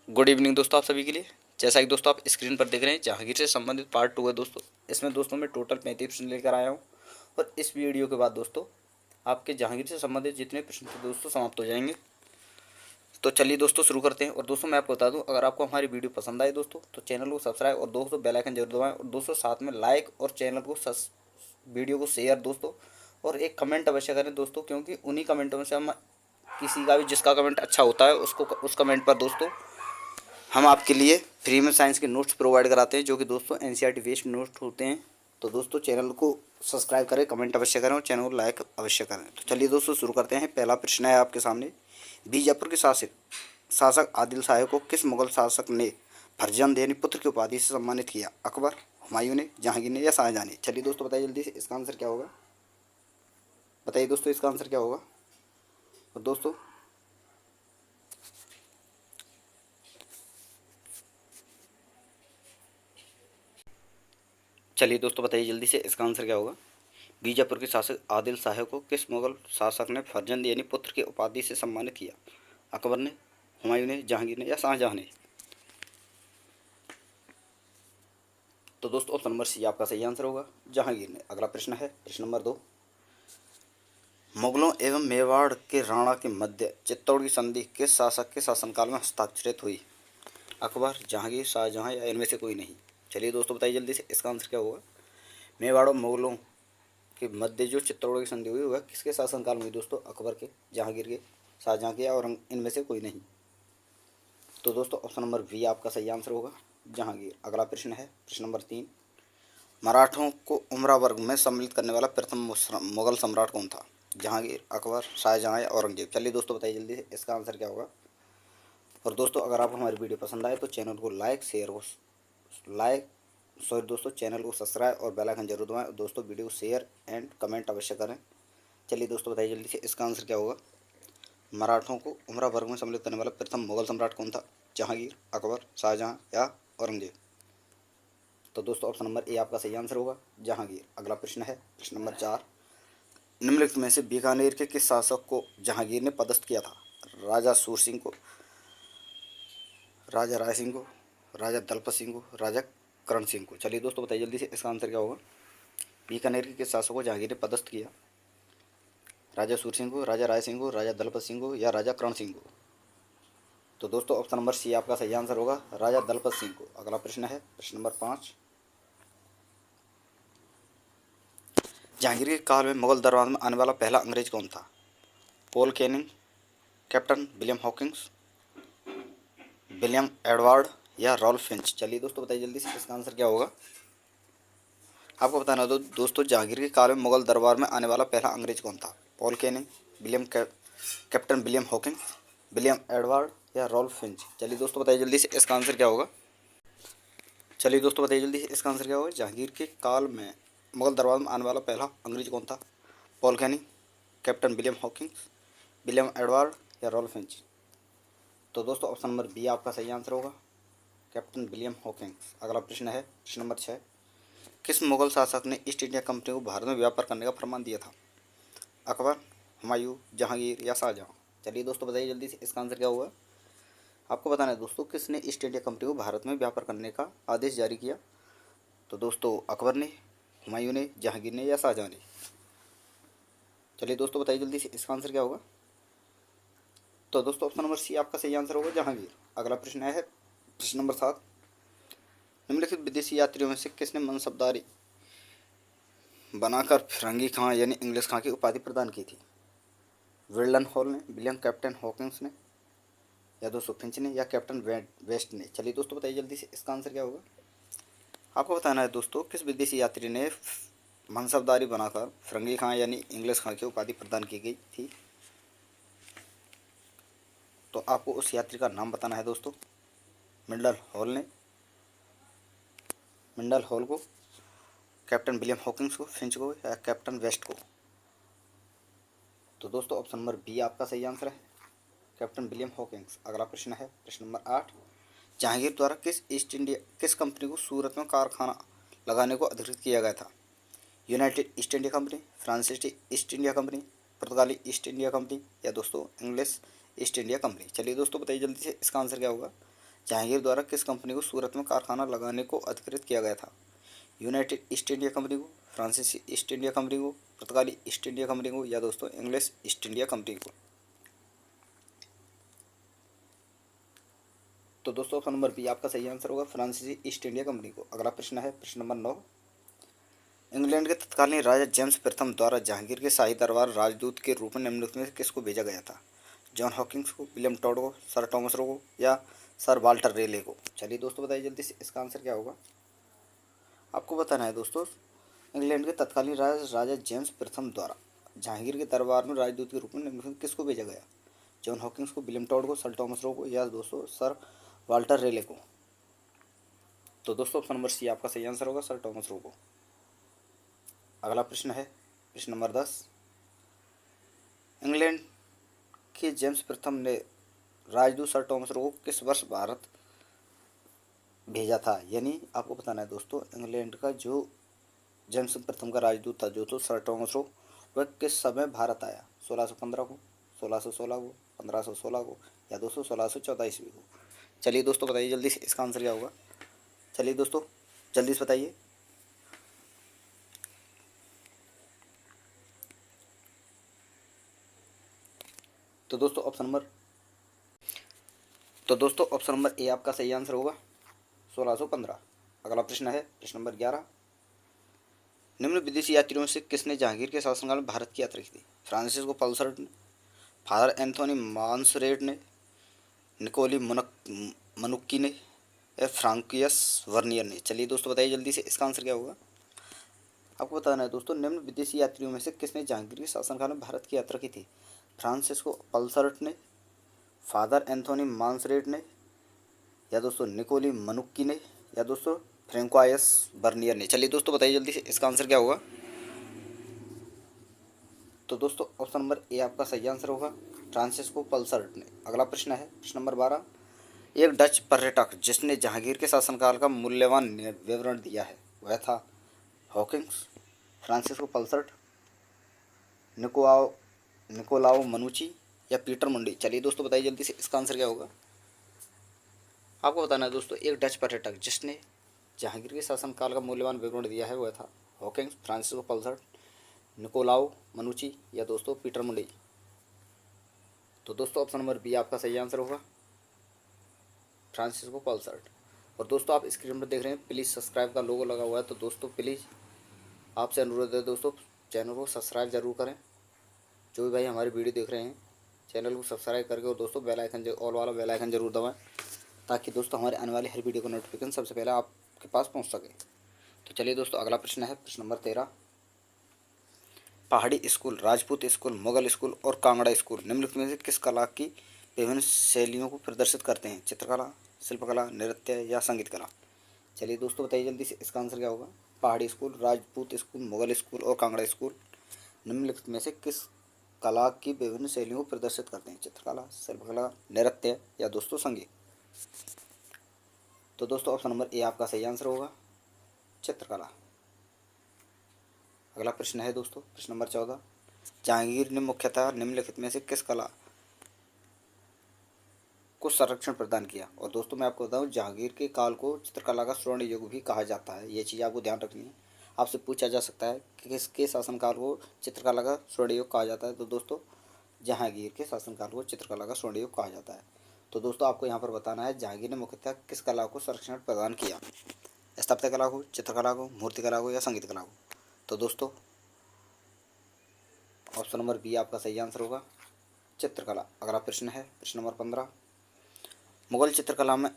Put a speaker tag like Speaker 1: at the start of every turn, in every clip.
Speaker 1: Good evening दोस्तों, आप सभी के लिए। जैसा कि दोस्तों आप स्क्रीन पर देख रहे हैं, जहांगीर से संबंधित पार्ट 2 है दोस्तों। इसमें दोस्तों मैं टोटल 35 प्रश्न लेकर आया हूं और इस वीडियो के बाद दोस्तों आपके जहांगीर से संबंधित जितने प्रश्न थे दोस्तों समाप्त हो जाएंगे। तो चलिए दोस्तों शुरू करते हैं। और दोस्तों मैं आपको बता दूं, अगर आपको हमारी वीडियो पसंद आए दोस्तों तो चैनल को सब्सक्राइब और दोस्तों बेल आइकन जरूर दबाएं, और दोस्तों साथ में लाइक और चैनल को वीडियो को शेयर दोस्तों, और एक कमेंट अवश्य करें दोस्तों, क्योंकि उन्हीं कमेंटों में से हम किसी का भी जिसका कमेंट अच्छा होता है उसको उस कमेंट पर दोस्तों हम आपके लिए फ्री में साइंस के नोट्स प्रोवाइड कराते हैं, जो कि दोस्तों एनसीईआरटी बेस्ड नोट्स होते हैं। तो दोस्तों चैनल को सब्सक्राइब करें, कमेंट अवश्य करें और चैनल को लाइक अवश्य करें। तो चलिए दोस्तों शुरू करते हैं। पहला प्रश्न है आपके सामने, बीजापुर के शासक आदिल शाह को किस मुगल शासक ने फर्जंद यानी पुत्र की उपाधि से सम्मानित किया? अकबर, हुमायूं ने, जहांगीर ने या शाहजहां ने? चलिए दोस्तों बताइए जल्दी से, इसका आंसर क्या होगा? बताइए दोस्तों इसका आंसर क्या होगा? और दोस्तों चलिए दोस्तों बताइए जल्दी से, इसका आंसर क्या होगा? बीजापुर के शासक आदिल शाह को किस मुगल शासक ने फर्जंद यानी पुत्र की उपाधि से सम्मानित किया? अकबर ने, हुमायूं ने, जहांगीर ने या शाहजहां ने? तो दोस्तों ऑप्शन नंबर सी आपका सही आंसर होगा, जहांगीर ने। अगला प्रश्न है प्रश्न नंबर 2, मुगलों एवं मेवाड़ के राणा के मध्य चित्तौड़ की संधि किस शासक के शासनकाल में हस्ताक्षरित हुई? अकबर, जहांगीर, शाहजहां या इनमें से कोई नहीं? चलिए दोस्तों बताइए जल्दी से, इसका आंसर क्या होगा? मेवाड़ और मुगलों के मध्य जो चित्तौड़ की संधि हुई वह किसके शासनकाल में हुई दोस्तों? अकबर के, जहांगीर के, शाहजहां के या औरंग, इनमें से कोई नहीं? तो दोस्तों ऑप्शन नंबर बी आपका सही आंसर होगा, जहांगीर। अगला प्रश्न है प्रश्न नंबर 3, मराठों को उमरा वर्ग में सम्मिलित करने वाला प्रथम मुगल सम्राट कौन था? जहांगीर, अकबर, शाहजहां या औरंगजेब? चलिए दोस्तों बताइए जल्दी से, इसका आंसर क्या होगा? और दोस्तों अगर आपको हमारी वीडियो पसंद आए तो चैनल को चैनल को सब्सक्राइब और बेल आइकन जरूर दबाएं, और दोस्तों वीडियो को शेयर एंड कमेंट अवश्य करें। चलिए दोस्तों बताइए जल्दी से, इसका आंसर क्या होगा? मराठों को उमरा वर्ग में सम्मिलित करने वाला प्रथम मुगल सम्राट कौन था? जहांगीर, अकबर, शाहजहां या औरंगजेब? तो दोस्तों ऑप्शन नंबर ए आपका सही आंसर होगा, जहांगीर। अगला प्रश्न है प्रश्न नंबर 4, निम्नलिखित में से बीकानेर के किस शासक को जहांगीर ने पदस्थ किया था? राजा सूर सिंह को, राजा राय सिंह को, राजा दलपत सिंह को, राजा करण सिंह को? चलिए दोस्तों बताइए जल्दी से, इसका आंसर क्या होगा? बीकानेर के किस शासक को जहांगीर ने पदस्थ किया? राजा सूर सिंह को, राजा राय सिंह को, राजा दलपत सिंह को या राजा करण सिंह को? तो दोस्तों ऑप्शन नंबर सी आपका सही आंसर होगा, राजा दलपत सिंह को। अगला प्रश्न है प्रश्न नंबर 5, जहांगीर के काल में मुगल दरबार में आने वाला पहला अंग्रेज कौन था? Paul Canning, captain William Hawkins, William Edward या रॉल्फ फिंच? चलिए दोस्तों बताइए जल्दी से, इसका आंसर क्या होगा? आपको बताना दो दोस्तों, जहांगीर के काल में मुगल दरबार में आने वाला पहला अंग्रेज कौन था? Paul Canning, captain William Hawkins, William Edward या रॉल्फ फिंच? चलिए दोस्तों बताइए जल्दी से, इसका आंसर क्या होगा? चलिए दोस्तों बताइए जल्दी से, इसका आंसर क्या होगा? जहांगीर के काल में मुगल दरबार में आने वाला पहला अंग्रेज कौन था? Paul Canning, captain William Hawkins, William Edward या रॉल्फ फिंच? तो दोस्तों ऑप्शन नंबर बी आपका सही आंसर होगा, कैप्टन विलियम हॉकिंस। अगला प्रश्न है प्रश्न नंबर 6, किस मुगल शासक ने ईस्ट इंडिया कंपनी को भारत में व्यापार करने का फरमान दिया था? अकबर, हुमायूं, जहांगीर या शाहजहां? चलिए दोस्तों बताइए जल्दी से, इसका आंसर क्या होगा? आपको बताना है दोस्तों, किसने ईस्ट इंडिया कंपनी को भारत में व्यापार करने का आदेश जारी किया? तो दोस्तों अकबर ने, हुमायूं ने, जहांगीर ने या शाहजहां ने? चलिए दोस्तों बताइए जल्दी से, इसका आंसर क्या होगा? तो दोस्तों ऑप्शन नंबर सी आपका सही आंसर होगा, जहांगीर। अगला प्रश्न है प्रश्न नंबर 7, निम्नलिखित विदेशी यात्रियों में से किसने मनसबदारी बनाकर फिरंगी खां यानी इंग्लिश खां की उपाधि प्रदान की थी? विल्डन हॉल ने, विलियम कैप्टन हॉकिंस ने या दोस्तों फिंच ने या कैप्टन वेस्ट ने? चलिए दोस्तों बताइए जल्दी से, इसका आंसर क्या होगा? आपको बताना है दोस्तों, किस विदेशी यात्री ने मनसबदारी बनाकर फिरंगी खां यानी इंग्लिश खां की उपाधि प्रदान की गई थी? तो आपको उस यात्री का नाम बताना है दोस्तों। मिंडल हॉल को, कैप्टन विलियम हॉकिंस को, फिंच को या कैप्टन वेस्ट को? तो दोस्तों ऑप्शन नंबर बी आपका सही आंसर है, कैप्टन विलियम हॉकिंस। अगला प्रश्न है प्रश्न नंबर 8, जहांगीर द्वारा किस कंपनी को सूरत में कारखाना लगाने को अधिकृत किया गया था? यूनाइटेड ईस्ट इंडिया कंपनी, फ्रांसीसी ईस्ट इंडिया कंपनी, पुर्तगाली ईस्ट इंडिया कंपनी या दोस्तों इंग्लिश ईस्ट इंडिया कंपनी? चलिए दोस्तों बताइए जल्दी से, इसका आंसर क्या होगा? जहांगीर द्वारा किस कंपनी को सूरत में कारखाना लगाने को अधिकृत किया गया था? यूनाइटेड ईस्ट इंडिया कंपनी को, फ्रांसीसी ईस्ट इंडिया कंपनी को, पुर्तगाली ईस्ट इंडिया कंपनी को, या दोस्तों इंग्लिश ईस्ट इंडिया कंपनी को। तो दोस्तों ऑप्शन नंबर बी आपका सही आंसर होगा, फ्रांसीसी ईस्ट इंडिया कंपनी को। अगला प्रश्न है प्रश्न नंबर 9। इंग्लैंड के तत्कालीन राजा जेम्स प्रथम द्वारा जहांगीर के शाही दरबार राजदूत के रूप में निम्नलिखित में से किसको भेजा गया था? जॉन हॉकिंस को, विलियम टॉड को, सर टॉमस रो को, या सर वाल्टर रेले को। चलिए दोस्तों बताइए जल्दी से इसका आंसर क्या होगा। आपको बताना है दोस्तों, इंग्लैंड के तत्कालीन राजा जेम्स प्रथम द्वारा जहांगीर के दरबार में राजदूत के रूप में निम्नलिखित में किसको भेजा गया? जॉन हॉकिंस को, विलियम टॉड को, सर टॉमस रो को, या दोस्तों सर वाल्टर रेले को। तो दोस्तों ऑप्शन नंबर सी आपका सही आंसर होगा, सर टॉमस रो को। अगला प्रश्न है प्रश्न नंबर 10। इंग्लैंड के जेम्स प्रथम ने राजदूत सर टॉमस रो को किस वर्ष भारत भेजा था? यानी आपको बताना है दोस्तों, इंग्लैंड का जो जेम्स प्रथम का राजदूत था जो तो सर टॉमस रो, वह किस समय भारत आया? 1615 को, 1616 को, 1516 को, या दोस्तों 1614 ईस्वी को। चलिए दोस्तों बताइए जल्दी से इसका आंसर क्या होगा। चलिए दोस्तों जल्दी से बताइए। तो दोस्तों ऑप्शन नंबर ए आपका सही आंसर होगा, 1615। अगला प्रश्न है प्रश्न नंबर 11। निम्न विदेशी यात्रियों से किसने जहांगीर के शासनकाल में भारत की यात्रा की थी? फ्रांसिस्को पल्सर्ट ने, फादर एंथोनी मांसरेट ने, निकोली मनुक्की ने, या फ्रांकियस वर्नियर ने। चलिए दोस्तों बताइए जल्दी से इसका आंसर क्या होगा। आपको बताना है दोस्तों, निम्न विदेशी यात्रियों में से किसने जहांगीर के शासनकाल में भारत की यात्रा की थी? फ्रांसिस्को पल्सर्ट ने, फादर एंथोनी मांसरेट ने, या दोस्तों निकोली मनुक्की ने, या दोस्तों फ्रेंकोइस बर्नियर ने। चलिए दोस्तों बताइए जल्दी से इसका आंसर क्या होगा। तो दोस्तों ऑप्शन नंबर ए आपका सही आंसर होगा, फ्रांसिस्को पल्सर्ट ने। अगला प्रश्न है प्रश्न नंबर 12। एक डच पर्यटक जिसने जहांगीर के शासनकाल का मूल्यवान विवरण दिया है वह था हॉकिंस, फ्रांसिस्को पल्सर्ट, निकोआओ निकोलाओ मनुची, या पीटर मुंडी। चलिए दोस्तों बताइए जल्दी से इसका आंसर क्या होगा। आपको बताना है दोस्तों, एक डच पर्यटक जिसने जहांगीर के शासनकाल का मूल्यवान विवरण दिया है वह था हॉकिंस, फ्रांसिस्को पल्सर्ट, निकोलाओ मनुची, या दोस्तों पीटर मुंडी। तो दोस्तों ऑप्शन नंबर बी आपका सही आंसर होगा, फ्रांसिस्को पल्सर्ट। और दोस्तों आप स्क्रीन पर देख रहे हैं प्लीज़ सब्सक्राइब का लोगो लगा हुआ है, तो दोस्तों प्लीज़ आपसे अनुरोध है दोस्तों चैनल को सब्सक्राइब जरूर करें। जो भी भाई हमारी वीडियो देख रहे हैं चैनल को सब्सक्राइब करके और दोस्तों बेल आइकन ऑल वाला बेल आइकन जरूर दबाएं, ताकि दोस्तों हमारे आने वाली हर वीडियो का नोटिफिकेशन सबसे पहले आपके पास पहुंच सके। तो चलिए दोस्तों अगला प्रश्न है प्रश्न नंबर 13। पहाड़ी school, Rajput school, Mughal school और कांगड़ा स्कूल निम्नलिखित में से किस कला की विभिन्न शैलियों को प्रदर्शित करते हैं? चित्रकला, शिल्पकला, नृत्य, या संगीत कला। चलिए दोस्तों बताइए जल्दी से इसका आंसर क्या होगा। पहाड़ी school, Rajput school, Mughal school और कांगड़ा स्कूल निम्नलिखित में से किस कला की विभिन्न शैलियों को प्रदर्शित करते हैं? चित्रकला, शिल्पकला, नृत्य, या दोस्तों संगीत। तो दोस्तों ऑप्शन नंबर ए आपका सही आंसर होगा, चित्रकला। अगला प्रश्न है दोस्तों प्रश्न नंबर 14। जहांगीर ने मुख्यतः निम्नलिखित में से किस कला को संरक्षण प्रदान किया? और दोस्तों मैं आपको बताऊं, जहांगीर के काल को चित्रकला का स्वर्ण युग भी कहा जाता है। ये चीज़ आपको ध्यान रखनी है। आपसे पूछा जा सकता है कि किसके शासनकाल को चित्रकला का स्वर्ण युग कहा जाता है, तो दोस्तों जहांगीर के शासनकाल को चित्रकला का स्वर्ण युग कहा जाता है। तो दोस्तों आपको यहाँ पर बताना है जहांगीर ने मुख्यतः किस कला को संरक्षण प्रदान किया? स्थापत्य कला को, चित्रकला को, मूर्तिकला को, या संगीत कला को। तो दोस्तों ऑप्शन नंबर बी आपका सही आंसर होगा, चित्रकला। अगला प्रश्न है प्रश्न नंबर 15। मुगल चित्रकला में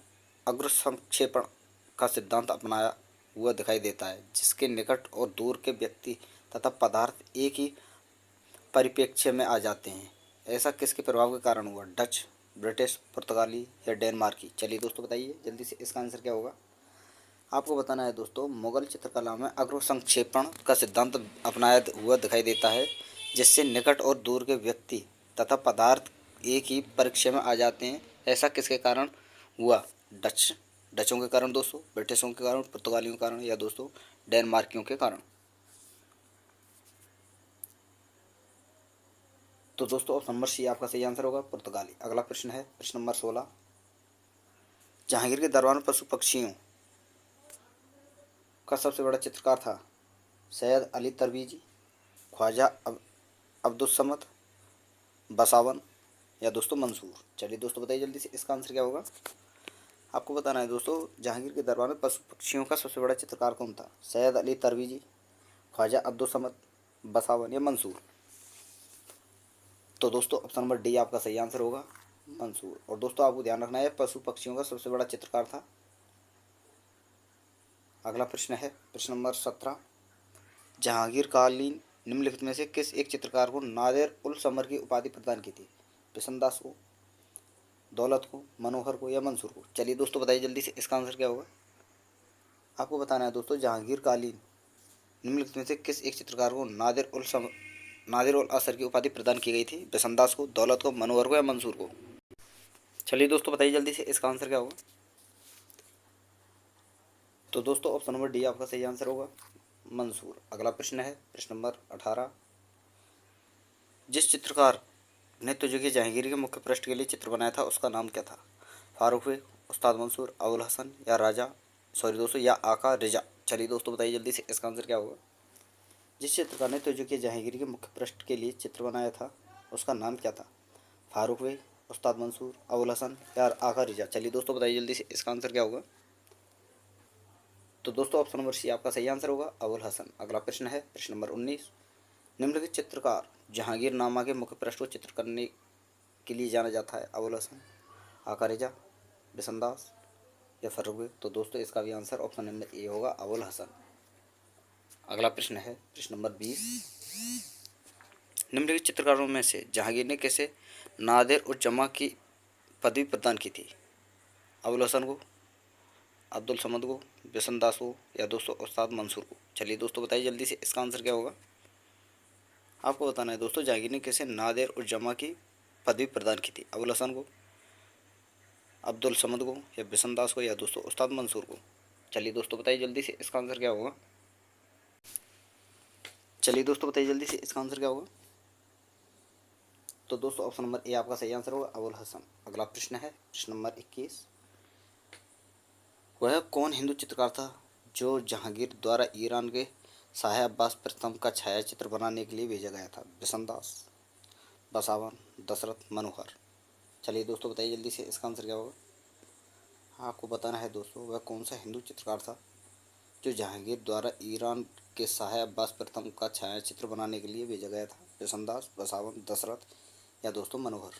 Speaker 1: अग्र संक्षेपण का सिद्धांत अपनाया हुआ दिखाई देता है, जिसके निकट और दूर के व्यक्ति तथा पदार्थ एक ही परिप्रेक्ष्य में आ जाते हैं। ऐसा किसके प्रभाव के कारण हुआ? डच, ब्रिटिश, पुर्तगाली, या डेनमार्की। चलिए दोस्तों बताइए जल्दी से इसका आंसर क्या होगा। आपको बताना है दोस्तों, मुगल चित्रकला में अग्र संक्षेपण का सिद्धांत अपनाया हुआ दिखाई देता है, जिससे निकट और दूर के व्यक्ति तथा पदार्थ एक ही परिप्रेक्ष्य में आ जाते हैं। ऐसा किसके कारण हुआ? डचों के कारण दोस्तों, ब्रिटिशों के कारण, पुर्तगालियों के कारण, या दोस्तों डेनमार्कियों के कारण। तो दोस्तों ऑप्शन नंबर सी आपका सही आंसर होगा, पुर्तगाली। अगला प्रश्न है प्रश्न नंबर 16। जहांगीर के दरबार में पशु पक्षियों का सबसे बड़ा चित्रकार था? सैयद अली तरवीजी, ख्वाजा अब्दुल समद, बसावन या दोस्तों मंसूर। चलिए दोस्तों बताइए जल्दी से, इसका आंसर क्या होगा? आपको बताना है दोस्तों, जहांगीर के दरबार में पशु पक्षियों का सबसे बड़ा चित्रकार कौन था? सैयद अली तरवीजी, ख्वाजा अब्दुल समद, बसावन या मंसूर। तो दोस्तों ऑप्शन नंबर डी आपका सही आंसर होगा, मंसूर। और दोस्तों आपको ध्यान रखना है, पशु पक्षियों का सबसे बड़ा चित्रकार था। अगला प्रश्न है प्रश्न नंबर 17। जहांगीर कालीन निम्नलिखित में से किस एक चित्रकार को नादिर उल समर की उपाधि प्रदान की थी? बिशनदास को, दौलत को, मनोहर को या मंसूर को। चलिए दोस्तों बताइए जल्दी से, इसका आंसर क्या होगा? आपको बताना है दोस्तों, जहांगीर कालीन निम्नलिखित में से किस एक चित्रकार को नादिर उल असर की उपाधि प्रदान की गई थी? बिशनदास को, दौलत को, मनोहर को या मंसूर को। चलिए दोस्तों बताइए जल्दी से, इसका आंसर क्या होगा? तो दोस्तों ऑप्शन नंबर डी आपका सही आंसर होगा, मंसूर। अगला प्रश्न है प्रश्न नंबर 18। जिस चित्रकार ने तुझे जहांगीर के मुख्य पृष्ठ के लिए चित्र बनाया था उसका नाम क्या था? फारूक हुए, उस्ताद मंसूर, अबुल हसन या राजा सॉरी दोस्तों या आका रिजा। चलिए दोस्तों बताइए जल्दी से, इसका आंसर क्या होगा? जिस चित्रकार ने तुझे जहांगीर के मुख्य पृष्ठ के लिए चित्र बनाया था उसका नाम क्या था? फारूक हुए, उस्ताद मंसूर, अबुल हसन या आका रिजा। चलिए दोस्तों बताइए जल्दी से, इसका आंसर क्या होगा? तो दोस्तों ऑप्शन नंबर सी आपका सही आंसर होगा, अबुल हसन। अगला प्रश्न है प्रश्न नंबर 19। निम्नलिखित चित्रकार जहांगीर नामा के मुख्य पृष्ठ को चित्र करने के लिए जाना जाता है? अबुल हसन, आका रिजा, बिशनदास या फर्रुख। तो दोस्तों इसका भी आंसर ऑप्शन नंबर ए होगा, अबुल हसन। अगला प्रश्न है प्रश्न नंबर 20। निम्नलिखित चित्रकारों में से जहांगीर ने किसे नादिर उल जमा की पदवी प्रदान की थी? अबुल हसन को, अब्दुल समद को, बिशनदास को या दोस्तों उस्ताद मंसूर को। चलिए दोस्तों बताइए जल्दी से, इसका आंसर क्या होगा? आपको बताना है दोस्तों, जहांगीर ने किसे नादिर उल जमा की पदवी प्रदान की थी? अबुल हसन को, अब्दुल समद को या बिशनदास को या दोस्तों उस्ताद मंसूर को। चलिए दोस्तों बताइए जल्दी से, इसका आंसर क्या होगा? चलिए दोस्तों बताइए जल्दी से, इसका आंसर क्या होगा? तो दोस्तों ऑप्शन नंबर ए आपका सही आंसर होगा, अबुल हसन। अगला प्रश्न है प्रश्न नंबर 21। वह कौन हिंदू चित्रकार था जो जहांगीर द्वारा ईरान के शाह अब्बास प्रथम का छायाचित्र बनाने के लिए भेजा गया था? बिशनदास, बसावन, दशरथ, मनोहर। चलिए दोस्तों बताइए जल्दी से, इसका आंसर क्या होगा? आपको बताना है दोस्तों, वह कौन सा हिंदू चित्रकार था जो जहांगीर द्वारा ईरान के शाह अब्बास प्रथम का छायाचित्र बनाने के लिए भेजा गया था? बिशनदास, बसावन, दशरथ या दोस्तों मनोहर।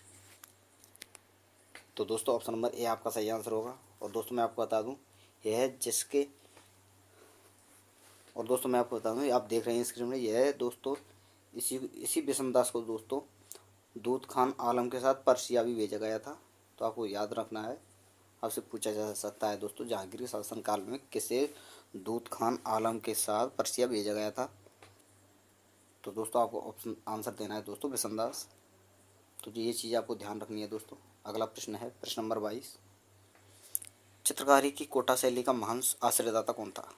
Speaker 1: तो दोस्तों ऑप्शन नंबर ए आपका सही आंसर होगा। और दोस्तों मैं आपको बता दूं, यह है जिसके और दोस्तों मैं आपको बता दूं, आप देख रहे हैं स्क्रीन में, यह है दोस्तों इसी इसी बिशनदास को दोस्तों दूध खान आलम के साथ पर्सिया भी भेजा गया था। तो आपको याद रखना है, आपसे पूछा जा सकता है दोस्तों, जहांगीर के शासनकाल में किसे दूध खान आलम के साथ पर्सिया भेजा गया था? तो दोस्तों आपको ऑप्शन आंसर देना है दोस्तों, बिशनदास। तो ये चीज़ आपको ध्यान रखनी है दोस्तों। अगला प्रश्न है प्रश्न नंबर 22। चित्रकारी की कोटा शैली का महान आश्रयदाता कौन था?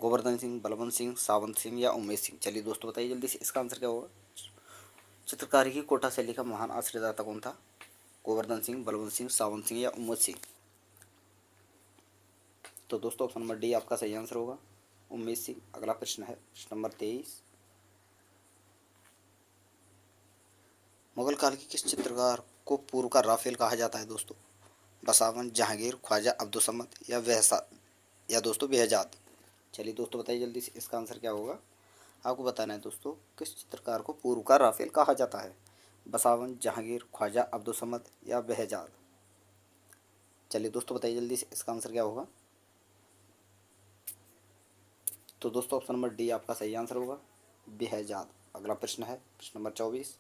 Speaker 1: गोवर्धन सिंह, बलवंत सिंह, सावंत सिंह या उमेश सिंह। चलिए दोस्तों बताइए जल्दी से, इसका आंसर क्या होगा? चित्रकारी की कोटा शैली का महान आश्रयदाता कौन था? गोवर्धन सिंह, बलवंत सिंह, सावंत सिंह या उमेश सिंह। तो दोस्तों ऑप्शन नंबर डी आपका सही आंसर होगा, उमेश सिंह। अगला प्रश्न है प्रश्न नंबर 23। मुगल काल के किस चित्रकार को पूर्व का राफेल कहा जाता है दोस्तों? बसावन, जहांगीर, ख्वाजा अब्दुल समद या दोस्तों बेहजाद। चलिए दोस्तों बताइए जल्दी से, इसका आंसर क्या होगा? आपको बताना है दोस्तों, किस चित्रकार को पूर्व का राफेल कहा जाता है? बसावन, जहांगीर, ख्वाजा अब्दुल समद या बेहजाद। चलिए दोस्तों बताइए जल्दी से, इसका आंसर क्या होगा? तो दोस्तों ऑप्शन नंबर डी आपका सही आंसर होगा, बेहजाद। अगला प्रश्न है प्रश्न नंबर 24।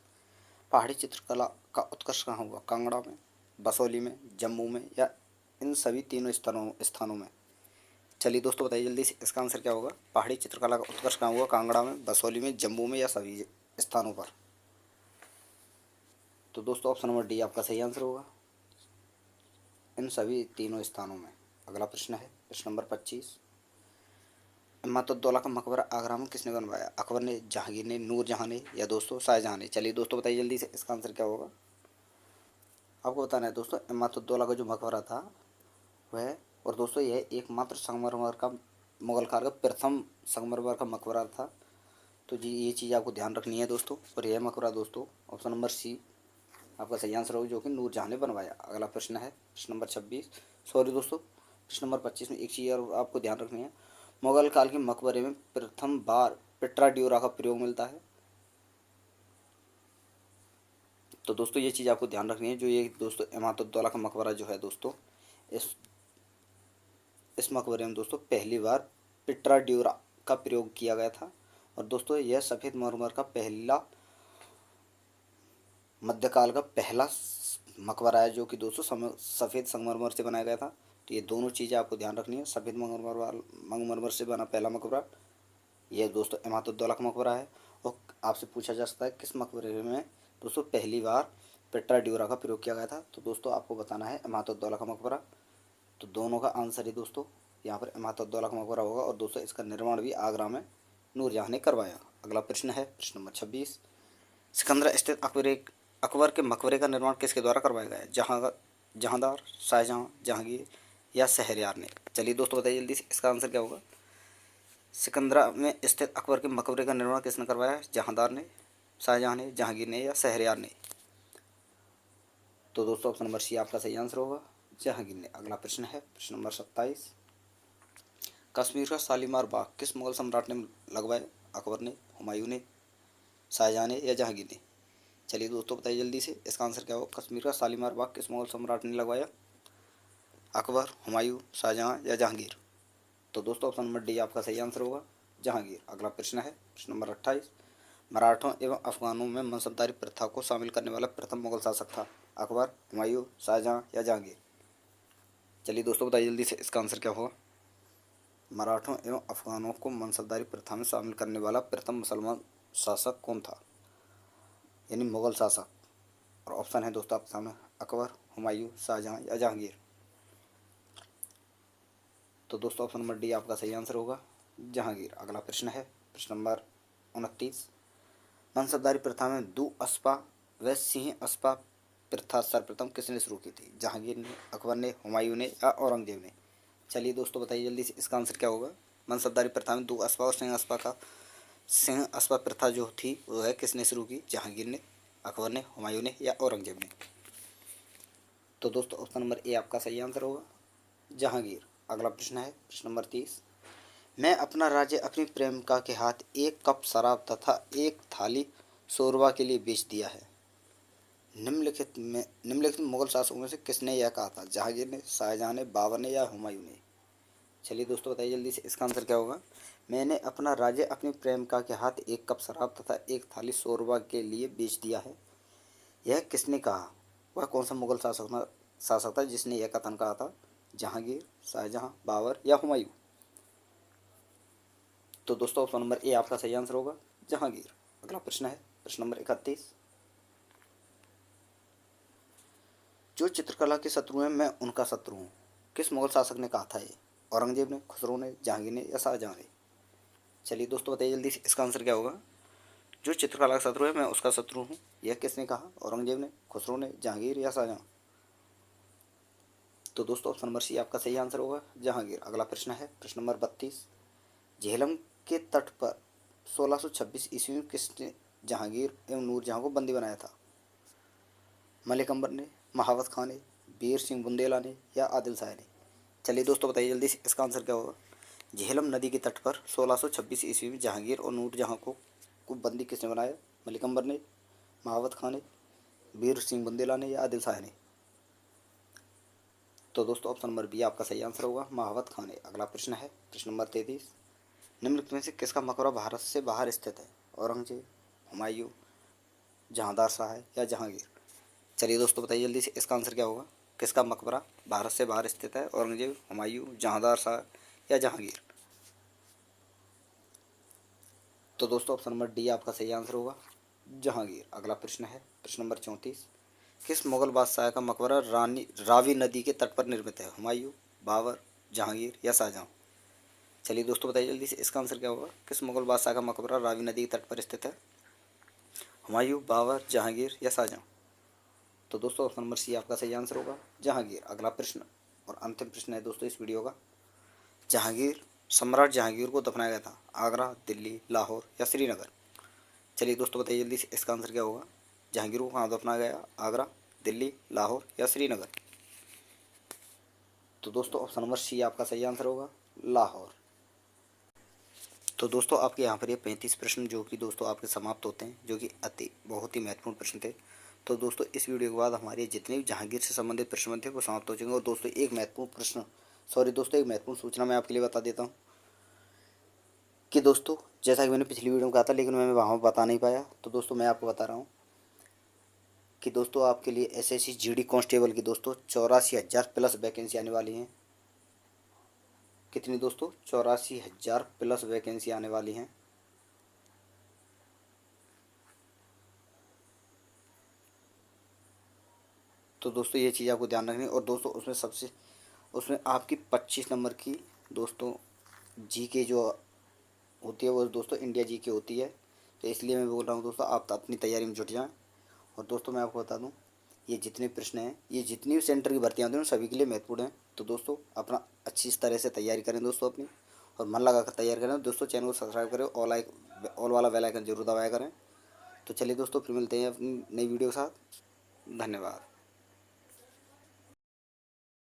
Speaker 1: पहाड़ी चित्रकला का उत्कर्ष कहाँ हुआ? कांगड़ा में, बसोली में, जम्मू में या इन सभी तीनों स्थानों में। चलिए दोस्तों बताइए जल्दी से, इसका आंसर क्या होगा? पहाड़ी चित्रकला का उत्कर्ष कहाँ हुआ? कांगड़ा में, बसोली में, जम्मू में या सभी स्थानों पर। तो दोस्तों ऑप्शन नंबर डी आपका सही आंसर होगा, इन सभी तीनों स्थानों में। अगला प्रश्न है प्रश्न नंबर 25। इमामतुद्दौला का मकबरा आगरा में किसने बनवाया? अकबर ने, जहांगीर ने, नूरजहां ने या दोस्तों शाहजहां ने। चलिए दोस्तों बताइए जल्दी से, इसका आंसर क्या होगा? आपको बताना है दोस्तों, इमामतुद्दौला का जो मकबरा था वह, और दोस्तों यह एकमात्र संगमरमर का मुगल काल का प्रथम संगमरमर का मकबरा था। तो जी ये चीज़ आपको ध्यान रखनी है दोस्तों। और यह मकबरा दोस्तों ऑप्शन नंबर सी आपका सही आंसर होगा, जो कि नूरजहाँ ने बनवाया। अगला प्रश्न है प्रश्न नंबर 26, सॉरी दोस्तों प्रश्न नंबर 25 में एक चीज़ और आपको ध्यान रखनी है, मुगल काल के मकबरे में प्रथम बार पिट्रा ड्यूरा का प्रयोग मिलता है। तो दोस्तों ये चीज़ आपको ध्यान रखनी है, जो ये दोस्तों इमादुद्दौला का मकबरा जो है दोस्तों, इस मकबरे में दोस्तों पहली बार पिट्रा ड्यूरा का प्रयोग किया गया था। और दोस्तों यह सफ़ेद मरमर का पहला मध्यकाल का पहला मकबरा है, जो कि दोस्तों सफ़ेद संगमरमर से बनाया गया था। तो ये दोनों चीज़ें आपको ध्यान रखनी है, सफ़ेद मंगमरमर से बना पहला मकबरा, यह दोस्तों इमादुद्दौला का मकबरा है। और आपसे पूछा जा सकता है किस मकबरे में दोस्तों पहली बार पिट्रा ड्यूरा का प्रयोग किया गया था। तो दोस्तों आपको बताना है इमादुद्दौला का मकबरा। तो दोनों का आंसर ही दोस्तों यहाँ पर इमादुद्दौला का मकबरा होगा। और दोस्तों इसका निर्माण भी आगरा में नूरजहाँ ने करवाया। अगला प्रश्न है प्रश्न नंबर 26, सिकंदरा स्थित अकबर के मकबरे का निर्माण किसके द्वारा करवाया गया? जहांदार, शाहजहाँ, जहांगीर या शहरयार ने? चलिए दोस्तों बताइए जल्दी से, इसका आंसर क्या होगा? सिकंदरा में स्थित अकबर के मकबरे का निर्माण किसने करवाया? जहांदार ने, शाहजहाँ ने, जहांगीर ने या शहरयार ने? तो दोस्तों ऑप्शन नंबर सी आपका सही आंसर होगा, जहांगीर ने। अगला प्रश्न है प्रश्न नंबर 27, कश्मीर का शालीमार बाग किस मुगल सम्राट ने लगवाया? अकबर ने, हुमायूं ने, शाहजहाँ ने या जहांगीर ने? चलिए दोस्तों बताइए जल्दी से, इसका आंसर क्या होगा? कश्मीर का शालीमार बाग किस मुगल सम्राट ने लगवाया? अकबर, हुमायूं, शाहजहाँ या जहांगीर? तो दोस्तों ऑप्शन नंबर डी आपका सही आंसर होगा, जहांगीर। अगला प्रश्न है प्रश्न नंबर 28, मराठों एवं अफगानों में मनसबदारी प्रथा को शामिल करने वाला प्रथम मुगल शासक था? अकबर, हुमायूं, शाहजहाँ या जहांगीर? चलिए दोस्तों बताइए जल्दी से, इसका आंसर क्या होगा? मराठों एवं अफगानों को मनसबदारी प्रथा में शामिल करने वाला प्रथम मुसलमान शासक कौन था, यानी मुगल शासक? और ऑप्शन है दोस्तों आपके सामने, अकबर, हुमायूं, शाहजहाँ या जहांगीर। तो दोस्तों ऑप्शन नंबर डी आपका सही आंसर होगा, जहांगीर। अगला प्रश्न है प्रश्न नंबर 29, मनसबदारी प्रथा में दो अस्पा व सिंह अस्पा प्रथा सर्वप्रथम किसने शुरू की थी? जहांगीर ने, अकबर ने, हुमायूं ने या औरंगजेब ने? चलिए दोस्तों बताइए जल्दी से, इसका आंसर क्या होगा? मनसबदारी प्रथा में दो अस्पा और सिंह अस्पा प्रथा जो थी वह किसने शुरू की? जहांगीर ने, अकबर ने, हुमायूं ने या औरंगजेब ने? तो दोस्तों ऑप्शन नंबर ए आपका सही आंसर होगा, जहांगीर। अगला प्रश्न है प्रश्न नंबर 30, मैं अपना राज्य अपनी प्रेमिका के हाथ एक कप शराब तथा एक थाली शोरबा के लिए बेच दिया है। निम्नलिखित मुगल शासकों में से किसने यह कहा था? जहांगीर ने, शाहजहाँ ने, बाबर ने या हुमायूं ने? चलिए दोस्तों बताइए जल्दी से, इसका आंसर क्या होगा? मैंने अपना राज्य अपनी प्रेमिका के हाथ एक कप शराब तथा एक थाली शोरबा के लिए बेच दिया है, यह किसने कहा? वह कौन सा मुगल शासक था जिसने यह कथन कहा था? जहांगीर, शाहजहाँ, बाबर या हुमायूं? तो दोस्तों ऑप्शन नंबर ए आपका सही आंसर होगा, जहांगीर। अगला प्रश्न है प्रश्न नंबर 31, जो चित्रकला के शत्रु हैं मैं उनका शत्रु हूँ, किस मुगल शासक ने कहा था ये? औरंगजेब ने, खुसरो ने, जहांगीर ने या शाहजहाँ ने? चलिए दोस्तों बताइए जल्दी से, इसका आंसर क्या होगा? जो चित्रकला का शत्रु है मैं उसका शत्रु हूँ, यह किसने कहा? औरंगजेब ने, खुसरो ने, जहांगीर या शाहजहाँ? तो दोस्तों ऑप्शन नंबर सी आपका सही आंसर होगा, जहांगीर। अगला प्रश्न है प्रश्न नंबर 32, झेलम के तट पर 1626 ईस्वी में किसने जहांगीर एवं नूरजहाँ को बंदी बनाया था? मलिक अंबर ने, महावत खान ने, वीर सिंह बुंदेला ने या आदिल शाह ने? चलिए दोस्तों बताइए जल्दी से, इसका आंसर क्या होगा? झेलम नदी के तट पर 1626 ईस्वी में जहांगीर और नूरजहाँ को बंदी किसने बनाया? मलिक अंबर ने, महावत खान ने, वीर सिंह बुंदेला ने या आदिल शाह ने? तो दोस्तों ऑप्शन नंबर बी आपका सही आंसर होगा, महावत खान ने। अगला प्रश्न है प्रश्न नंबर 33, निम्नलिखित में से किसका मकबरा भारत से बाहर स्थित है? औरंगजेब, हुमायूं, जहांदार शाह या जहांगीर? चलिए दोस्तों बताइए जल्दी से, इसका आंसर क्या होगा? किसका मकबरा भारत से बाहर स्थित है? औरंगजेब, हुमायूं, जहांदार शाह या जहांगीर? तो दोस्तों ऑप्शन नंबर डी आपका सही आंसर होगा, जहांगीर। अगला प्रश्न है प्रश्न नंबर 34, किस मुगल बादशाह का मकबरा रावी नदी के तट पर निर्मित है? हुमायूं, बाबर, जहांगीर या शाहजहाँ? चलिए दोस्तों बताइए जल्दी से, इसका आंसर क्या होगा? किस मुगल बादशाह का मकबरा रावी नदी के तट पर स्थित है? हुमायूं, बाबर, जहांगीर या शाहजहाँ? तो दोस्तों ऑप्शन नंबर सी आपका सही आंसर होगा, जहांगीर। अगला प्रश्न और अंतिम प्रश्न है दोस्तों इस वीडियो का, सम्राट जहांगीर को दफनाया गया था आगरा, दिल्ली, लाहौर या श्रीनगर। चलिए दोस्तों बताइए जल्दी से इसका आंसर क्या होगा। जहांगीर को कहाँ दफनाया गया, आगरा, दिल्ली, लाहौर या श्रीनगर। तो दोस्तों ऑप्शन नंबर सी आपका सही आंसर होगा, लाहौर। तो दोस्तों आपके यहाँ पर ये 35 प्रश्न जो कि दोस्तों आपके समाप्त होते हैं, जो कि बहुत ही महत्वपूर्ण प्रश्न थे। तो दोस्तों इस वीडियो के बाद हमारे जितने भी जहांगीर से संबंधित प्रश्न थे वो समाप्त हो जाएंगे। और दोस्तों एक महत्वपूर्ण सूचना मैं आपके लिए बता देता हूँ कि दोस्तों जैसा कि मैंने पिछली वीडियो में कहा था लेकिन मैं वहाँ बता नहीं पाया, तो दोस्तों मैं आपको बता रहा हूँ कि दोस्तों आपके लिए एसएससी जीडी कांस्टेबल की दोस्तों 84,000 प्लस वैकेंसी आने वाली हैं। कितनी दोस्तों, 84,000 प्लस वैकेंसी आने वाली हैं। तो दोस्तों ये चीज़ आपको ध्यान रखनी है। और दोस्तों उसमें आपकी 25 नंबर की दोस्तों जीके जो होती है वो दोस्तों इंडिया जीके होती है। तो इसलिए मैं बोल रहा हूँ दोस्तों आप अपनी तैयारी में जुट जाएं। और दोस्तों मैं आपको बता दूँ ये जितने प्रश्न हैं, ये जितनी भी सेंटर की भर्तियाँ होती हैं सभी के लिए महत्वपूर्ण हैं। तो दोस्तों अपना अच्छी तरह से तैयारी करें दोस्तों अपनी, और मन लगा कर तैयारी करें। दोस्तों चैनल को सब्सक्राइब करें, ऑल वाला बेल आइकन जरूर दबाया करें। तो चलिए दोस्तों फिर मिलते हैं अपनी नई वीडियो के साथ। धन्यवाद।